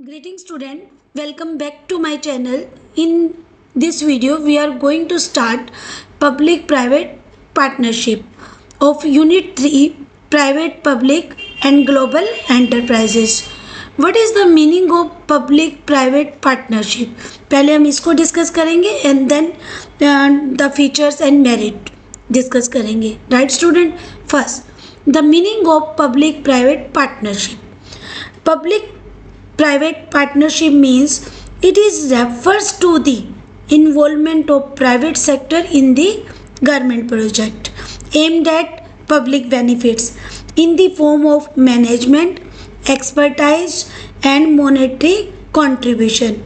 Greeting student, welcome back to my channel. In this video we are going to start public private partnership of unit 3 private public and global enterprises. What is the meaning of public private partnership? पहले हम इसको discuss करेंगे and then the features and merit discuss करेंगे. Right student? First, the meaning of public private partnership. Public private partnership means it is refers to the involvement of private sector in the government project aimed at public benefits in the form of management, expertise and monetary contribution.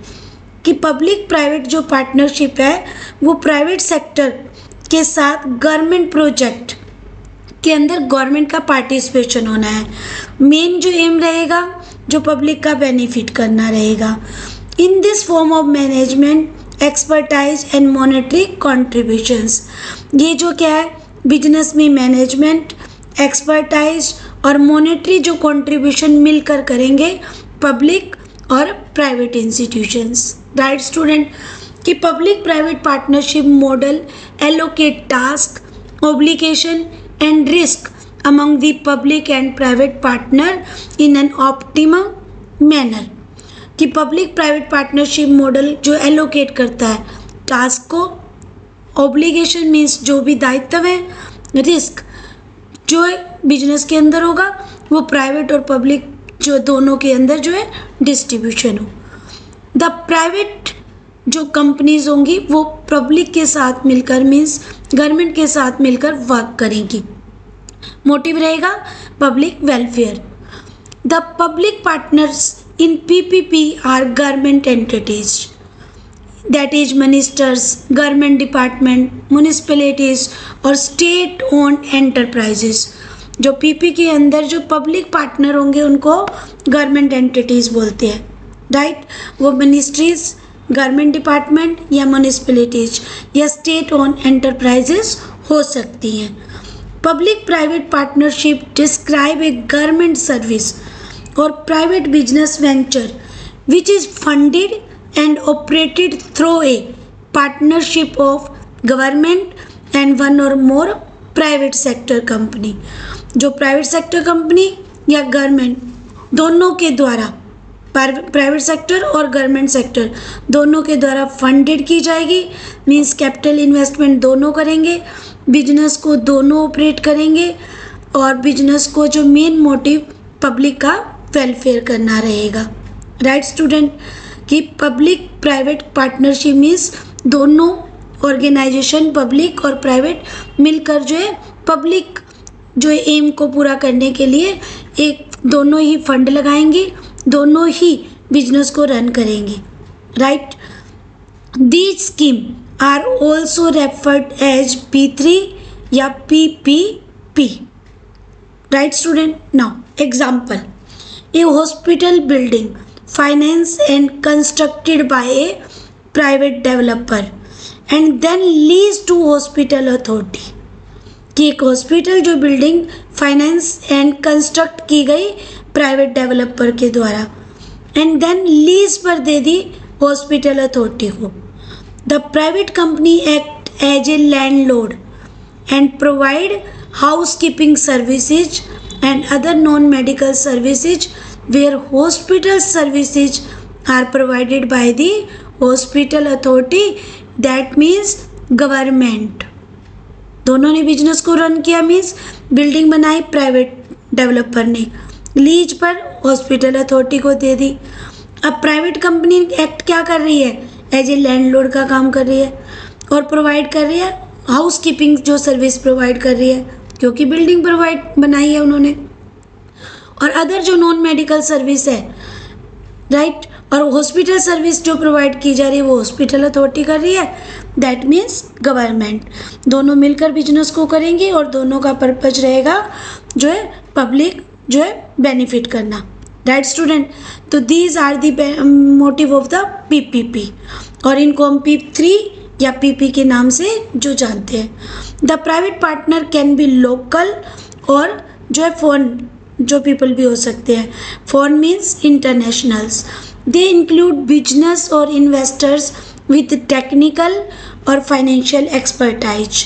कि public private जो partnership है वो private sector के साथ government project के अंदर government का participation होना है. मेन जो एम रहेगा जो पब्लिक का बेनिफिट करना रहेगा. In this form of management, expertise and monetary contributions. ये जो क्या है बिजनेस में मैनेजमेंट, एक्सपर्टाइज और मॉनेटरी जो कॉन्ट्रीब्यूशन मिलकर करेंगे पब्लिक और प्राइवेट इंस्टीट्यूशंस. Right student? कि public private partnership model allocate task, obligation and risk among the public and private partner in an optimum manner. कि पब्लिक प्राइवेट पार्टनरशिप मॉडल जो allocate करता है task को, obligation means जो भी दायित्व है, रिस्क जो बिजनेस के अंदर होगा वो प्राइवेट और पब्लिक जो दोनों के अंदर जो है डिस्ट्रीब्यूशन हो. द प्राइवेट जो कंपनीज होंगी वो पब्लिक के साथ मिलकर मीन्स गवर्नमेंट के साथ मिलकर वर्क करेंगी. मोटिव रहेगा public welfare. The public partners in PPP are government entities that is ministers, government department, municipalities और स्टेट ओन्ड एंटरप्राइजेस. जो पीपी के अंदर जो पब्लिक पार्टनर होंगे उनको गवर्नमेंट एंटिटीज बोलते हैं. राइट? वो मिनिस्ट्रीज, गवर्नमेंट डिपार्टमेंट या म्यूनिसिपैलिटीज या स्टेट ओन एंटरप्राइजेस हो सकती हैं. Public private partnership describe a government service और private business venture which is funded and operated through a partnership of government and one और मोर प्राइवेट सेक्टर कंपनी. जो private sector company या government दोनों के द्वारा, प्राइवेट सेक्टर और government sector दोनों के द्वारा फंडेड की जाएगी. मींस कैपिटल इन्वेस्टमेंट दोनों करेंगे, बिजनेस को दोनों ऑपरेट करेंगे और बिजनेस को जो मेन मोटिव पब्लिक का वेलफेयर करना रहेगा. Right student? कि पब्लिक प्राइवेट पार्टनरशिप मीन्स दोनों ऑर्गेनाइजेशन पब्लिक और प्राइवेट मिलकर जो है पब्लिक जो एम को पूरा करने के लिए एक दोनों ही फंड लगाएंगी, दोनों ही बिजनेस को रन करेंगी. Right? These scheme are also referred as P3 या PPP. Right student? Now example, a hospital building finance and constructed by a private developer and then lease to hospital authority. कि एक hospital जो building finance and construct की गई private developer के द्वारा and then lease पर दे दी हॉस्पिटल अथॉरिटी को. The private company act as a landlord and provide house keeping services and other non medical services where hospital services are provided by the hospital authority that means government. दोनों ने business को run किया means building बनाई private developer ने, lease पर hospital authority को दे दी. अब प्राइवेट कंपनी एक्ट क्या कर रही है? एज ए लैंडलॉर्ड का काम कर रही है और प्रोवाइड कर रही है हाउस कीपिंग जो सर्विस प्रोवाइड कर रही है क्योंकि बिल्डिंग प्रोवाइड बनाई है उन्होंने. और अदर जो नॉन मेडिकल सर्विस है, राइट, और हॉस्पिटल सर्विस जो प्रोवाइड की जा रही है वो हॉस्पिटल अथॉरिटी कर रही है, दैट मीन्स गवर्नमेंट. दोनों मिलकर बिजनेस को करेंगे और दोनों का पर्पज रहेगा जो है पब्लिक जो है बेनिफिट करना. Right student? तो these are the motive of the PPP और इनको हम P3 या PP के नाम से जो जानते हैं. The private partner can be local और जो है फॉरेन जो पीपल भी हो सकते हैं. Foreign means internationals they include business और इन्वेस्टर्स विद टेक्निकल और फाइनेंशियल एक्सपर्टाइज।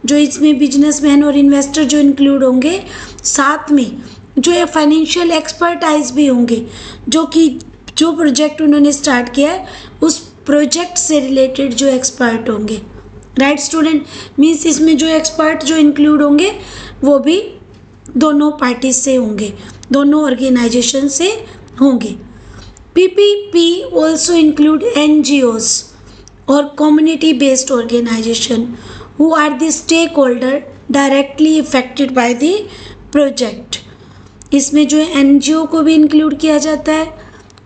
जो इसमें बिजनेसमैन और इन्वेस्टर जो इंक्लूड होंगे, साथ में जो है फाइनेंशियल एक्सपर्टाइज भी होंगे, जो कि जो प्रोजेक्ट उन्होंने स्टार्ट किया है उस प्रोजेक्ट से रिलेटेड जो एक्सपर्ट होंगे। राइट स्टूडेंट, मीन्स इसमें जो एक्सपर्ट जो इंक्लूड होंगे वो भी दोनों पार्टी से होंगे, दोनों ऑर्गेनाइजेशन से होंगे। पीपीपी ऑल्सो इंक्लूड एनजीओज और community based organisation who are the stake holder directly affected by the project. इसमें जो है एनजीओ को भी इंक्लूड किया जाता है,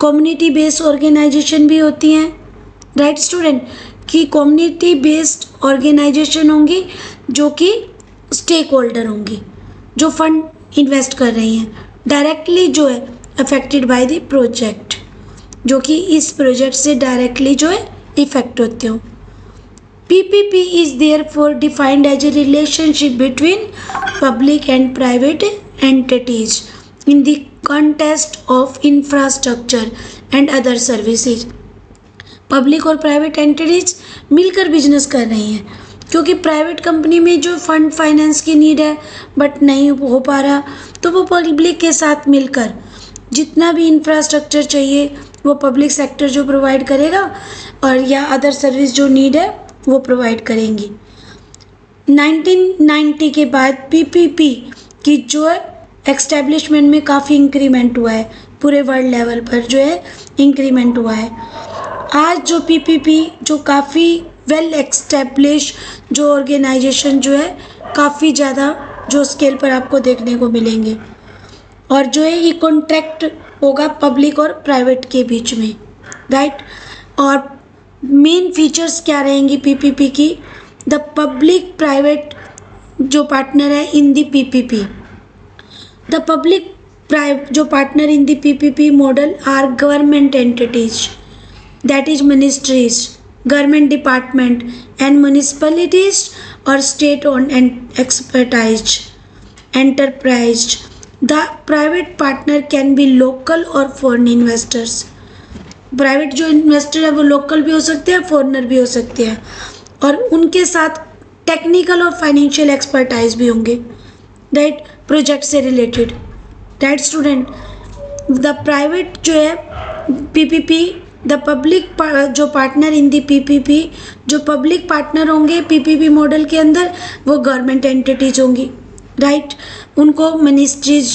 कम्युनिटी बेस्ड ऑर्गेनाइजेशन भी होती हैं। राइट स्टूडेंट, कि कम्युनिटी बेस्ड ऑर्गेनाइजेशन होंगी जो कि स्टेक होल्डर होंगी, जो फंड इन्वेस्ट कर रही हैं, डायरेक्टली जो है अफेक्टेड बाय द प्रोजेक्ट, जो कि इस प्रोजेक्ट से डायरेक्टली जो है इफेक्ट होते हो। PPP is therefore defined as a relationship between public and private entities in the context of infrastructure and other services। Public और प्राइवेट एंटिटीज मिलकर बिजनेस कर रही हैं, क्योंकि प्राइवेट कंपनी में जो फंड फाइनेंस की नीड है बट नहीं हो पा रहा, तो वो पब्लिक के साथ मिलकर जितना भी इंफ्रास्ट्रक्चर चाहिए वो पब्लिक सेक्टर जो प्रोवाइड करेगा, और या अदर सर्विस जो नीड है वो प्रोवाइड करेंगी। 1990 के बाद पीपीपी की जो है एक्स्टेब्लिशमेंट में काफ़ी इंक्रीमेंट हुआ है, पूरे वर्ल्ड लेवल पर जो है इंक्रीमेंट हुआ है। आज जो पीपीपी जो काफ़ी वेल एक्स्टेब्लिश जो ऑर्गेनाइजेशन जो है काफ़ी ज़्यादा जो स्केल पर आपको देखने को मिलेंगे, और जो है ये कॉन्ट्रैक्ट होगा पब्लिक और प्राइवेट के बीच में। राइट, और मेन फीचर्स क्या रहेंगी पीपीपी की? द पब्लिक प्राइवेट जो पार्टनर है in the PPP, the public जो partner in the PPP model are government entities, that is ministries, government department and municipalities और state owned and expertise enterprise. The private partner can be local और foreign investors. Private जो investor है वो local भी हो सकते हैं, foreigner भी हो सकते हैं, और उनके साथ टेक्निकल और फाइनेंशियल एक्सपर्टाइज भी होंगे। राइट, प्रोजेक्ट से related. Right student, the private जो है पीपीपी, द पब्लिक जो पार्टनर इन दी पीपीपी, जो पब्लिक पार्टनर होंगे पीपीपी मॉडल के अंदर वो गवर्नमेंट एंटिटीज होंगी। राइट, उनको ministries,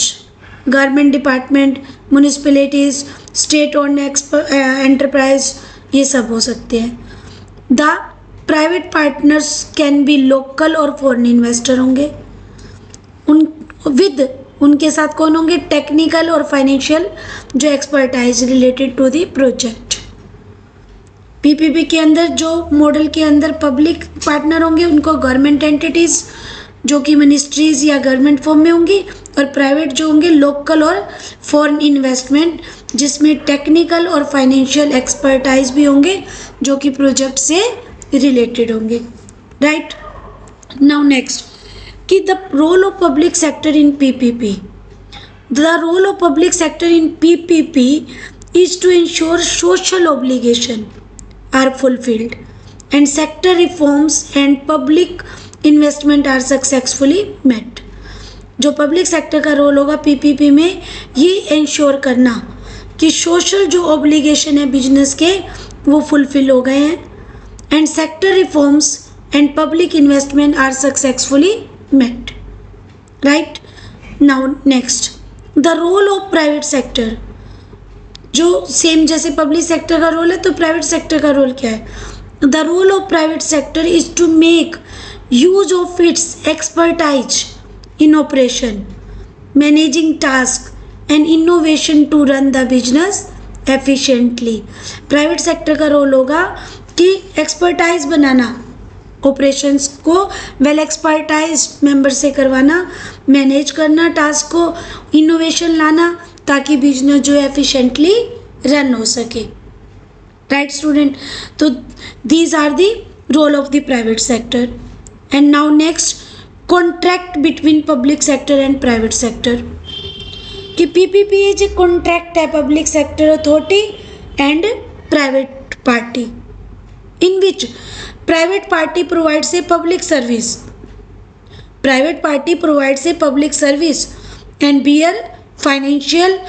government department, municipalities, state owned enterprise, ये सब हो सकते हैं। The private partners can be local और फॉरेन इन्वेस्टर होंगे। उनके साथ कौन होंगे? टेक्निकल और फाइनेंशियल जो expertise related to the project. PPP के अंदर जो मॉडल के अंदर पब्लिक पार्टनर होंगे उनको गवर्नमेंट एंटिटीज जो कि मिनिस्ट्रीज या गवर्नमेंट फॉर्म में होंगी, और प्राइवेट जो होंगे लोकल और फॉरेन इन्वेस्टमेंट, जिसमें टेक्निकल और फाइनेंशियल एक्सपर्टाइज भी होंगे जो कि प्रोजेक्ट से रिलेटेड होंगे। राइट, नाउ नेक्स्ट कि the role of public sector in PPP. The role of public sector in PPP is to ensure social obligation are fulfilled and sector reforms and public investment are successfully met। जो public sector का role होगा PPP में ये ensure करना कि social जो obligation है business के वो फुलफिल हो गए हैं and sector reforms and public investment are successfully met. Right, now next the role of private sector. जो सेम जैसे पब्लिक सेक्टर का रोल है तो प्राइवेट सेक्टर का रोल क्या है? The role of private sector is to make use of its expertise in operation, managing task and innovation to run the business efficiently। Private sector का role होगा कि expertise बनाना, operations को well expertise member से करवाना, manage करना task को, innovation लाना ताकि बिजनेस जो है एफिशिएंटली रन हो सके। राइट स्टूडेंट, तो these are the role of the private sector. And now next contract between public sector and private sector. कि पीपीपी जे कॉन्ट्रैक्ट है public sector authority and private party, in which private party provides a public service. Private party provides a public service and bear financial,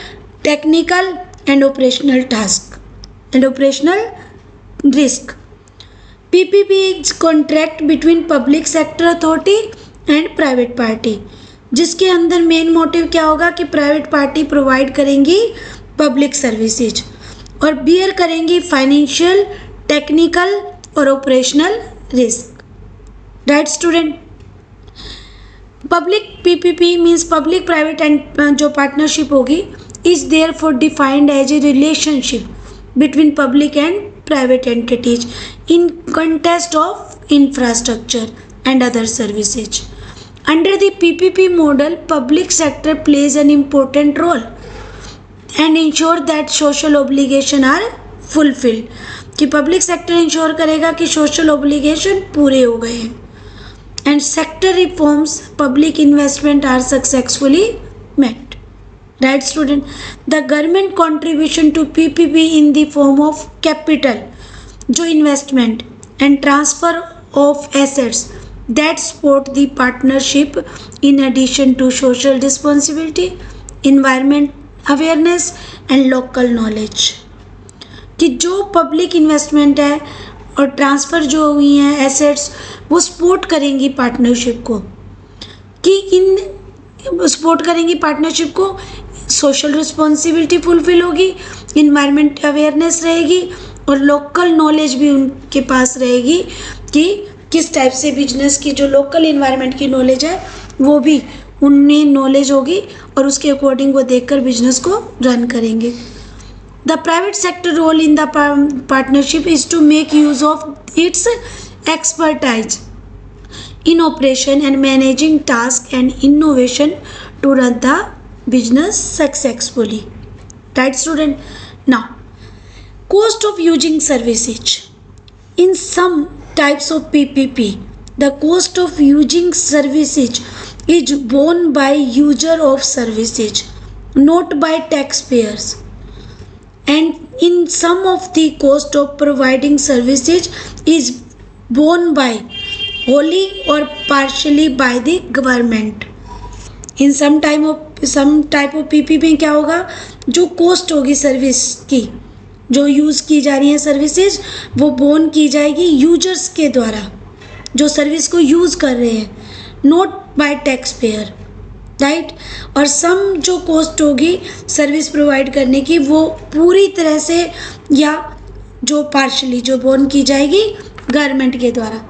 technical and operational task and operational risk. PPP is contract between public sector authority and private party, जिसके अंदर main motive क्या होगा कि private party provide करेंगी public services और bear करेंगी financial, technical और operational risk. Right student. Public PPP means public private and जो पार्टनरशिप होगी is there for defined as a relationship between public and private entities in context of infrastructure and other services. Under the PPP model, public sector plays an important role and ensure that social obligation are fulfilled. कि public sector ensure करेगा कि social obligation पूरे हो गए हैं. And sector reforms, public investment are successfully met. Right student. The government contribution to PPP in the form of capital, जो investment and transfer of assets that support the partnership in addition to social responsibility, environment awareness and local knowledge. कि जो public investment है और transfer जो हुई हैं assets वो support करेंगी पार्टनरशिप को, कि इन सपोर्ट करेंगी पार्टनरशिप को, सोशल रिस्पॉन्सिबिलिटी फुलफिल होगी, इन्वायरमेंट अवेयरनेस रहेगी और लोकल नॉलेज भी उनके पास रहेगी कि किस टाइप से बिजनेस की जो लोकल इन्वायरमेंट की नॉलेज है वो भी उनमें नॉलेज होगी और उसके अकॉर्डिंग वो देखकर बिजनेस को रन करेंगे. The private sector role in the partnership is to make use of its expertise in operation and managing tasks and innovation to run the business successfully. Right student. Now cost of using services. In some types of PPP, the cost of using services is borne by user of services, not by taxpayers. And in some of the cost of providing services is borne by wholly or partially by the government. In some type of PPP में क्या होगा, जो cost होगी service की, जो use की जा रही है सर्विसेज वो बोन की जाएगी यूजर्स के द्वारा जो सर्विस को यूज़ कर रहे हैं, not bye tax payer. Right. और सम जो कॉस्ट होगी सर्विस प्रोवाइड करने की वो पूरी तरह से या जो पार्शली जो बोन की जाएगी गवर्नमेंट के द्वारा.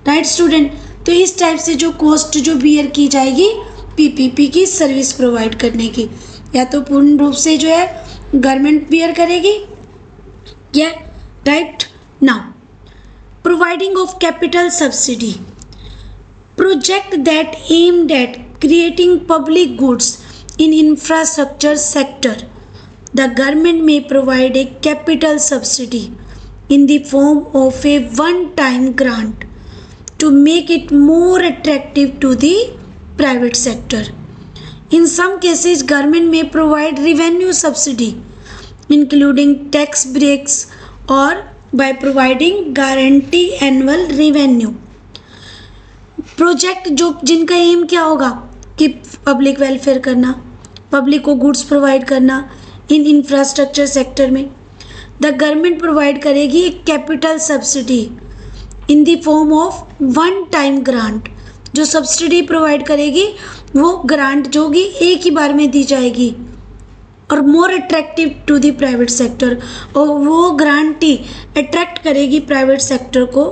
Right student. तो इस टाइप से जो कॉस्ट जो बियर की जाएगी पीपीपी की सर्विस प्रोवाइड करने की, या तो पूर्ण रूप से जो है गवर्नमेंट बियर करेगी या. Right. Now providing of capital subsidy. Project that aimed at creating public goods in infrastructure sector, the government may provide a capital subsidy in the form of a one-time grant to make it more attractive to the private sector. In some cases, government may provide revenue subsidy, including tax breaks or by providing guarantee annual revenue. Project जो जिनका M क्या होगा कि public welfare करना, public को goods provide करना in infrastructure sector में, the government provide करेगी एक capital subsidy in the form of one time grant. जो सब्सिडी प्रोवाइड करेगी वो ग्रांट जो होगी एक ही बार में दी जाएगी और more attractive to the private sector, और वो ग्रांट ही अट्रैक्ट करेगी प्राइवेट सेक्टर को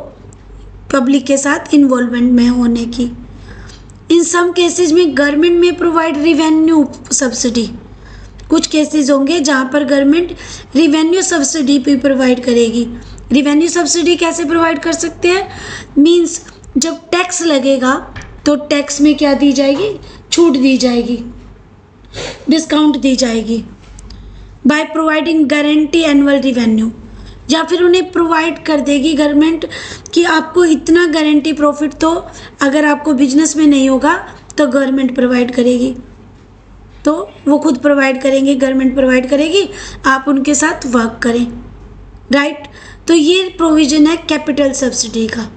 पब्लिक के साथ इन्वॉल्वमेंट में होने की. इन सम केसेस में गवर्नमेंट में प्रोवाइड रिवेन्यू सब्सिडी. कुछ केसेस होंगे जहाँ पर गवर्नमेंट रिवेन्यू सब्सिडी भी प्रोवाइड करेगी. रिवेन्यू सब्सिडी कैसे प्रोवाइड कर सकते हैं, मींस जब टैक्स लगेगा तो टैक्स में क्या दी जाएगी, छूट दी जाएगी, डिस्काउंट दी जाएगी. By providing guarantee annual revenue, या फिर उन्हें प्रोवाइड कर देगी गवर्नमेंट कि आपको इतना गारंटी प्रॉफिट तो अगर आपको बिजनेस में नहीं होगा तो गवर्नमेंट प्रोवाइड करेगी. तो वो खुद प्रोवाइड करेंगे, गवर्नमेंट प्रोवाइड करेगी, आप उनके साथ वर्क करें. राइट। तो ये प्रोविजन है कैपिटल सब्सिडी का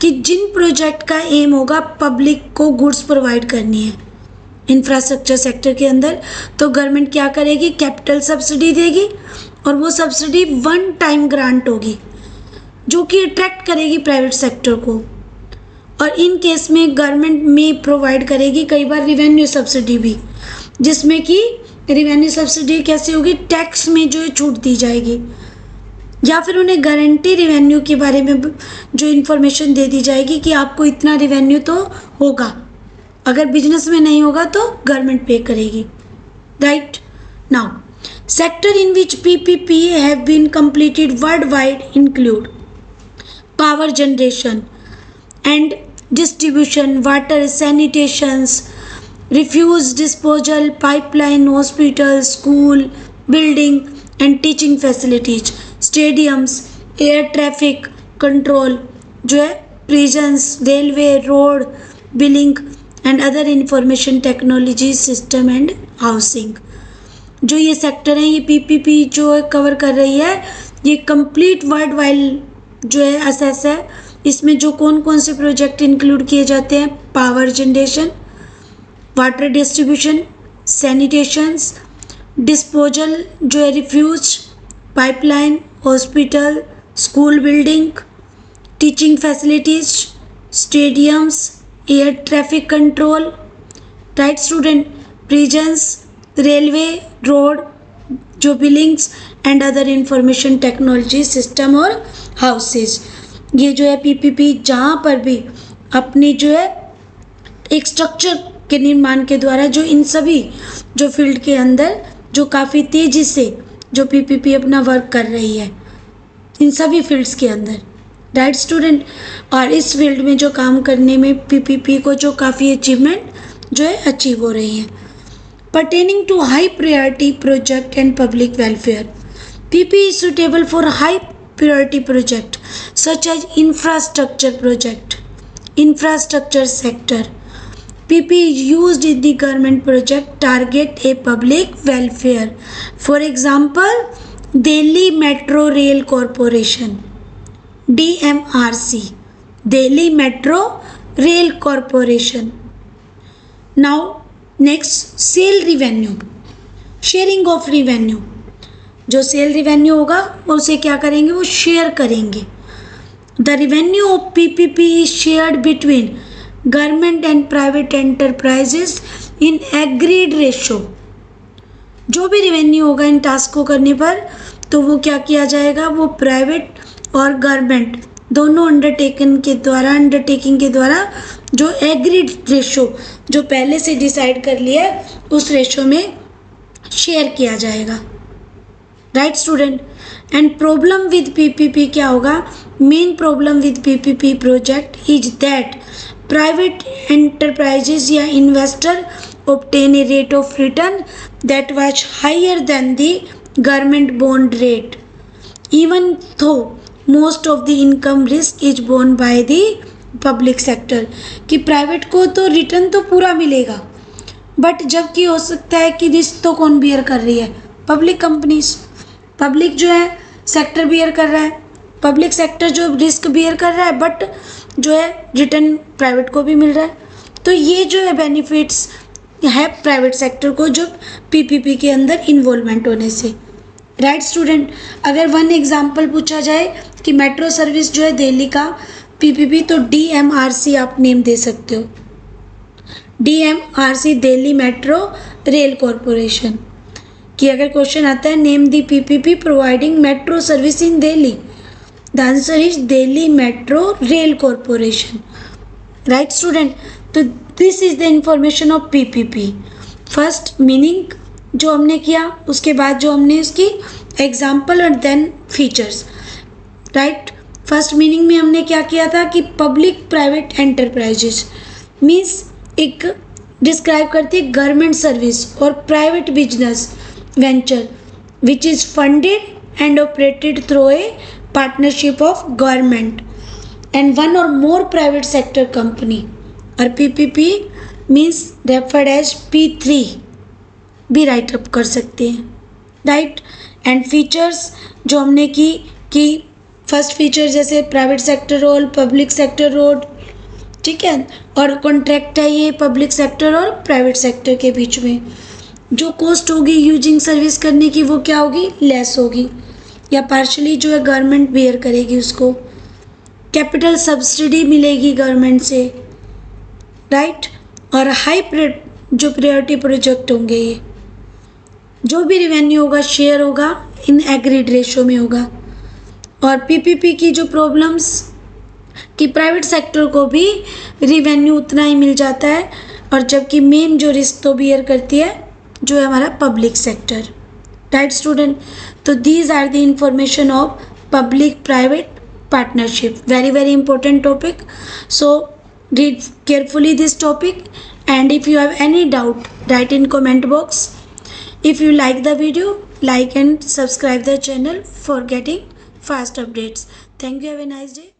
कि जिन प्रोजेक्ट का एम होगा पब्लिक को गुड्स प्रोवाइड करनी है इंफ्रास्ट्रक्चर सेक्टर के अंदर, तो गवर्नमेंट क्या करेगी, कैपिटल सब्सिडी देगी और वो सब्सिडी वन टाइम ग्रांट होगी जो कि अट्रैक्ट करेगी प्राइवेट सेक्टर को। और इन केस में गवर्नमेंट में प्रोवाइड करेगी कई बार रिवेन्यू सब्सिडी भी, जिसमें कि रिवेन्यू सब्सिडी कैसे होगी, टैक्स में जो है छूट दी जाएगी या फिर उन्हें गारंटी रिवेन्यू के बारे में जो इन्फॉर्मेशन दे दी जाएगी कि आपको इतना रिवेन्यू तो होगा, अगर बिजनेस में नहीं होगा तो गवर्नमेंट पे करेगी। Right now sector in which PPP have been completed worldwide include power generation and distribution, water sanitations, refuse disposal, pipeline, hospital, school, building and teaching facilities, stadiums, air traffic control जो है, prisons, railway, road, billing and other information technology system and housing। जो ये sector है, ये PPP जो है cover कर रही है, ये कंप्लीट वर्ल्ड वाइड जो है असेस है। इसमें जो कौन कौन से प्रोजेक्ट इंक्लूड किए जाते हैं, power generation, water distribution, sanitations, disposal जो है refuse, pipeline, hospital, school building, teaching facilities, stadiums, air traffic control, right student, prisons, railway, road, जो billings and other information technology system और हाउसेज। ये जो है PPP जहाँ पर भी अपनी जो है एक स्ट्रक्चर के निर्माण के द्वारा जो इन सभी जो फील्ड के अंदर जो काफ़ी तेज़ी से जो PPP अपना वर्क कर रही है इन सभी फील्ड्स के अंदर, राइट स्टूडेंट। और इस फील्ड में जो काम करने में PPP को जो काफ़ी अचीवमेंट जो है अचीव हो रही हैं। Pertaining to high priority project and public welfare, PP is suitable for high priority project such as infrastructure project, infrastructure sector. PP is used in the government project target a public welfare. For example, Delhi Metro Rail Corporation, DMRC, Delhi Metro Rail Corporation. Now next, sale revenue, sharing of revenue। जो cell revenue होगा उसे क्या करेंगे, वो share करेंगे। The revenue of PPP is shared between government and private enterprises in agreed ratio. जो भी revenue होगा इन टास्क को करने पर तो वो क्या किया जाएगा, वो प्राइवेट और गवर्नमेंट दोनों अंडरटेकिंग के द्वारा जो एग्रीड रेशो जो पहले से डिसाइड कर लिया है उस रेशो में शेयर किया जाएगा। Right student. And problem with PPP क्या होगा, main problem with PPP project is that private enterprises या investor obtain a rate of return that was higher than the government bond rate, even though most of the income risk is borne by the public sector। कि private को तो return तो पूरा मिलेगा but जबकि हो सकता है कि रिस्क तो कौन बियर कर रही है, पब्लिक कंपनीज। पब्लिक जो है सेक्टर बियर कर रहा है, पब्लिक सेक्टर जो रिस्क बियर कर रहा है बट जो है रिटर्न प्राइवेट को भी मिल रहा है। तो ये जो है बेनिफिट्स है प्राइवेट सेक्टर को जो PPP के अंदर इन्वॉल्वमेंट होने से। Right student. अगर वन एग्जांपल पूछा जाए कि मेट्रो सर्विस जो है दिल्ली का PPP, तो DMRC आप नेम दे सकते हो, DMRC Delhi metro rail corporation. कि अगर क्वेश्चन आता है name the PPP providing metro service in Delhi, the answer is Delhi metro rail corporation. Right student. तो this is the information of PPP। First meaning जो हमने किया, उसके बाद जो हमने उसकी एग्जाम्पल और then features. Right. First meaning में हमने क्या किया था कि पब्लिक प्राइवेट एंटरप्राइजेस मीन्स एक डिस्क्राइब करती है गवर्नमेंट सर्विस और private business venture which is funded and operated through a partnership of government and one और मोर प्राइवेट सेक्टर कंपनी। और PPP means referred as P3 भी right up कर सकते हैं। राइट। एंड फीचर्स जो हमने की कि फर्स्ट फीचर जैसे private sector role, public sector role, ठीक है, और कॉन्ट्रैक्ट है ये पब्लिक सेक्टर और प्राइवेट सेक्टर के बीच में। जो कॉस्ट होगी यूजिंग सर्विस करने की वो क्या होगी, लेस होगी, या पार्शली जो है गवर्नमेंट बेयर करेगी उसको। कैपिटल सब्सिडी मिलेगी गवर्नमेंट से, राइट। और हाई जो प्रायोरिटी प्रोजेक्ट होंगे, ये जो भी रिवेन्यू होगा शेयर होगा इन एग्रीड रेशो में होगा। और पीपीपी की जो प्रॉब्लम्स कि प्राइवेट सेक्टर को भी रिवेन्यू उतना ही मिल जाता है, और जबकि मेन जो रिस्क तो बियर करती है जो है हमारा पब्लिक सेक्टर, राइट स्टूडेंट। तो these are the information of public private partnership, very important topic, so read carefully this topic, and if you have any doubt write in comment box. If you like the video, like and subscribe the channel for getting fast updates. Thank you, have a nice day.